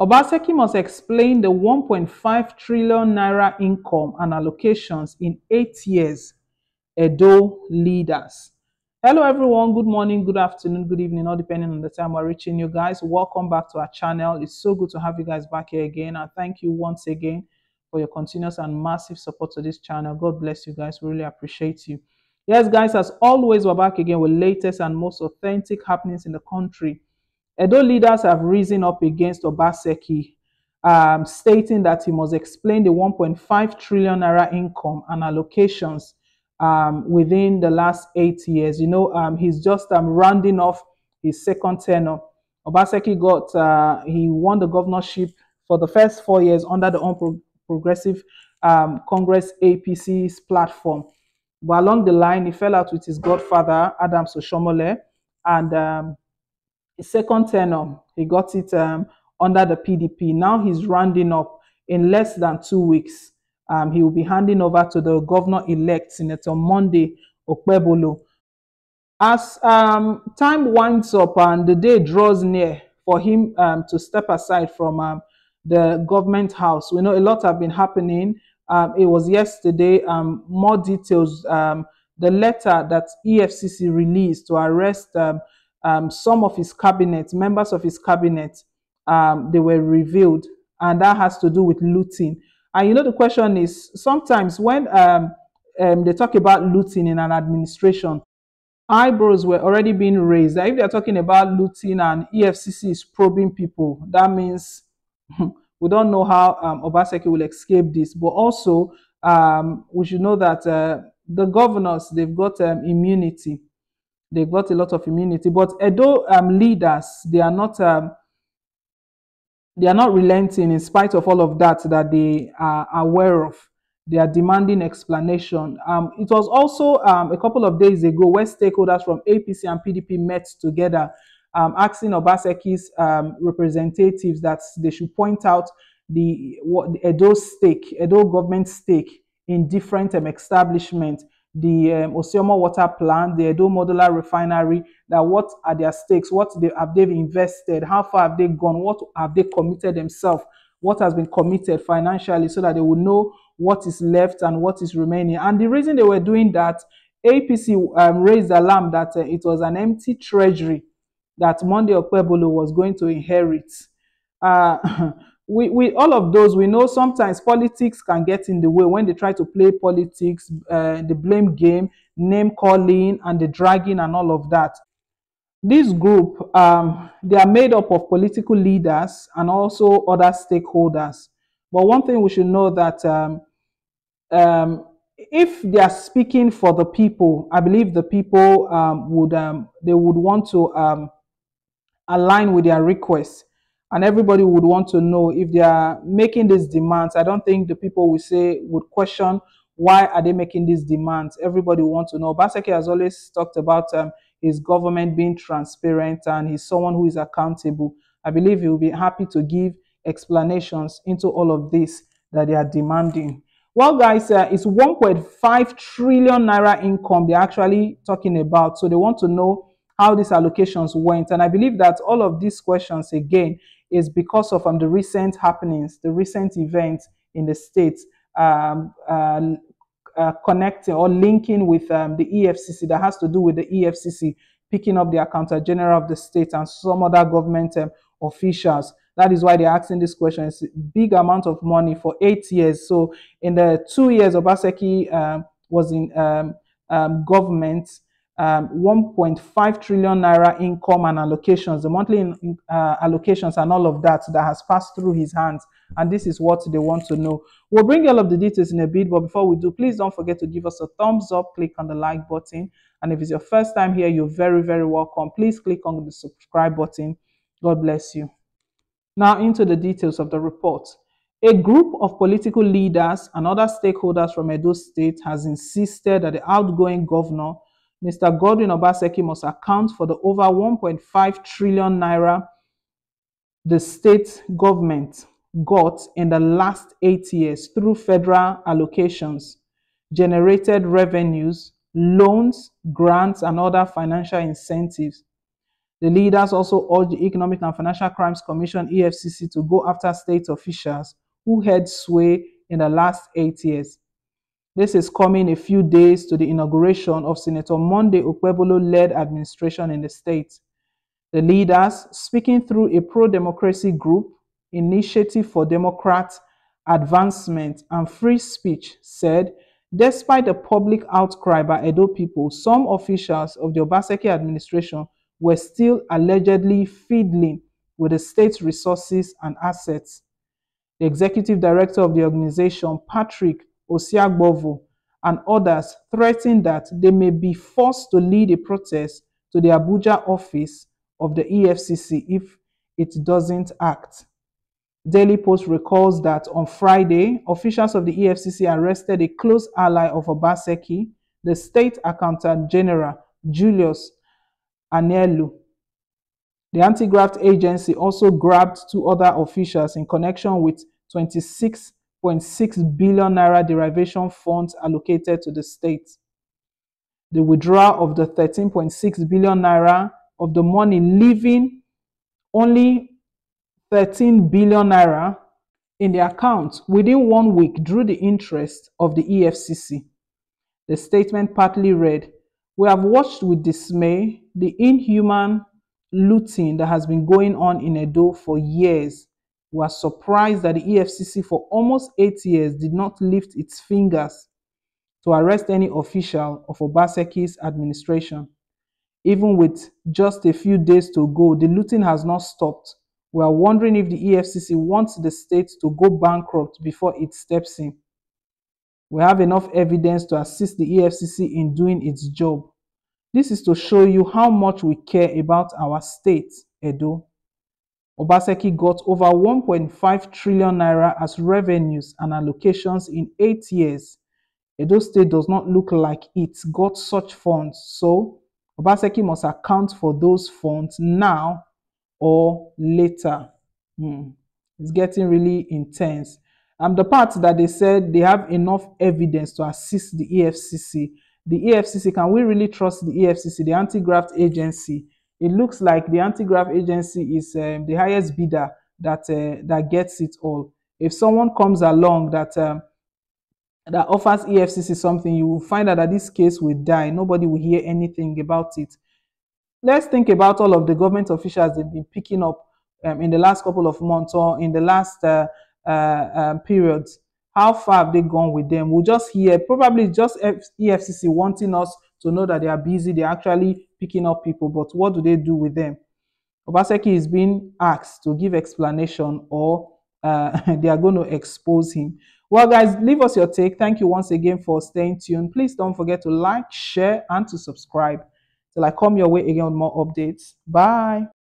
Obaseki must explain the 1.5 trillion naira income and allocations in 8 years. Edo leaders. Hello, everyone. Good morning, good afternoon, good evening, all depending on the time we're reaching you guys. Welcome back to our channel. It's so good to have you guys back here again. And thank you once again for your continuous and massive support to this channel. God bless you guys. We really appreciate you. Yes, guys, as always, we're back again with latest and most authentic happenings in the country. Edo leaders have risen up against Obaseki, stating that he must explain the 1.5 trillion naira income and allocations within the last 8 years. He's just rounding off his second tenure. Obaseki he won the governorship for the first 4 years under the Progressive Congress APC's platform. But along the line, he fell out with his godfather, Adams Oshomole, and his second tenure, he got it under the PDP. Now he's rounding up in less than 2 weeks. He will be handing over to the governor-elect, Senator Monday Okpebholo. As time winds up and the day draws near for him to step aside from the government house, we know a lot have been happening. It was yesterday. More details. The letter that EFCC released to arrest some of his cabinet, members of his cabinet, they were revealed, and that has to do with looting. And the question is, sometimes when they talk about looting in an administration, eyebrows were already being raised. If they're talking about looting and EFCC is probing people, that means we don't know how Obaseki will escape this. But also, we should know that the governors, they've got immunity. They've got a lot of immunity. But Edo leaders, they are not relenting in spite of all of that they are aware of. They are demanding explanation. It was also a couple of days ago where stakeholders from APC and PDP met together, asking Obaseki's representatives that they should point out the Edo government stake in different establishments, the Osiomo water plant, the Edo modular refinery, that what are their stakes, what have they invested, how far have they gone, what have they committed themselves, what has been committed financially, so that they will know what is left and what is remaining. And the reason they were doing that, APC raised alarm that it was an empty treasury that Monday Okpebholo was going to inherit. We all of those, we know sometimes politics can get in the way when they try to play politics, the blame game, name calling, and the dragging and all of that. This group, they are made up of political leaders and also other stakeholders. But one thing we should know that if they are speaking for the people, I believe the people would want to align with their requests, and everybody would want to know if they are making these demands. I don't think the people would question why are they making these demands. Everybody will want to know. Obaseki has always talked about his government being transparent, and he's someone who is accountable. I believe he will be happy to give explanations into all of this that they are demanding. Well, guys, it's 1.5 trillion naira income they're actually talking about. So they want to know how these allocations went. And I believe that all of these questions, again, is because of the recent happenings, the recent events in the states, connecting or linking with the EFCC, that has to do with the EFCC picking up the accountant general of the state and some other government officials. That is why they're asking this question. It's a big amount of money for 8 years. So in the 2 years Obaseki was in government, 1.5 trillion naira income and allocations, the monthly allocations and all of that has passed through his hands. And this is what they want to know. We'll bring you all of the details in a bit, but before we do, please don't forget to give us a thumbs up, click on the like button. And if it's your first time here, you're very, very welcome. Please click on the subscribe button. God bless you. Now into the details of the report. A group of political leaders and other stakeholders from Edo State has insisted that the outgoing governor, Mr. Godwin Obaseki, must account for the over 1.5 trillion naira the state government got in the last 8 years through federal allocations, generated revenues, loans, grants, and other financial incentives. The leaders also urged the Economic and Financial Crimes Commission (EFCC) to go after state officials who held sway in the last 8 years. This is coming a few days to the inauguration of Senator Monday Okpebholo-led administration in the state. The leaders, speaking through a pro-democracy group, Initiative for Democrat Advancement and Free Speech, said, despite the public outcry by Edo people, some officials of the Obaseki administration were still allegedly fiddling with the state's resources and assets. The executive director of the organization, Patrick Osiagbovo, and others threatened that they may be forced to lead a protest to the Abuja office of the EFCC if it doesn't act. Daily Post recalls that on Friday, officials of the EFCC arrested a close ally of Obaseki, the State Accountant General Julius Anielu. The anti-graft agency also grabbed two other officials in connection with 26.6 billion naira derivation funds allocated to the state. The withdrawal of the 13.6 billion naira of the money, leaving only 13 billion naira in the account within 1 week, drew the interest of the EFCC. The statement partly read, "We have watched with dismay the inhuman looting that has been going on in Edo for years. We are surprised that the EFCC for almost 8 years did not lift its fingers to arrest any official of Obaseki's administration. Even with just a few days to go, the looting has not stopped. We are wondering if the EFCC wants the state to go bankrupt before it steps in. We have enough evidence to assist the EFCC in doing its job. This is to show you how much we care about our state, Edo." Obaseki got over 1.5 trillion naira as revenues and allocations in 8 years. Edo State does not look like it got such funds, so Obaseki must account for those funds now or later. It's getting really intense. The part that they said they have enough evidence to assist the EFCC. The EFCC, can we really trust the EFCC, the anti-graft agency? It looks like the anti-graft agency is the highest bidder that gets it all. If someone comes along that offers EFCC something, you will find out that this case will die. Nobody will hear anything about it. Let's think about all of the government officials they've been picking up in the last couple of months or in the last periods. How far have they gone with them? We'll just hear, probably just EFCC wanting us to know that they are busy, they're actually picking up people, but what do they do with them? Obaseki is being asked to give explanation, or they are going to expose him. Well, guys, leave us your take. Thank you once again for staying tuned. Please don't forget to like, share, and to subscribe till I come your way again with more updates. Bye.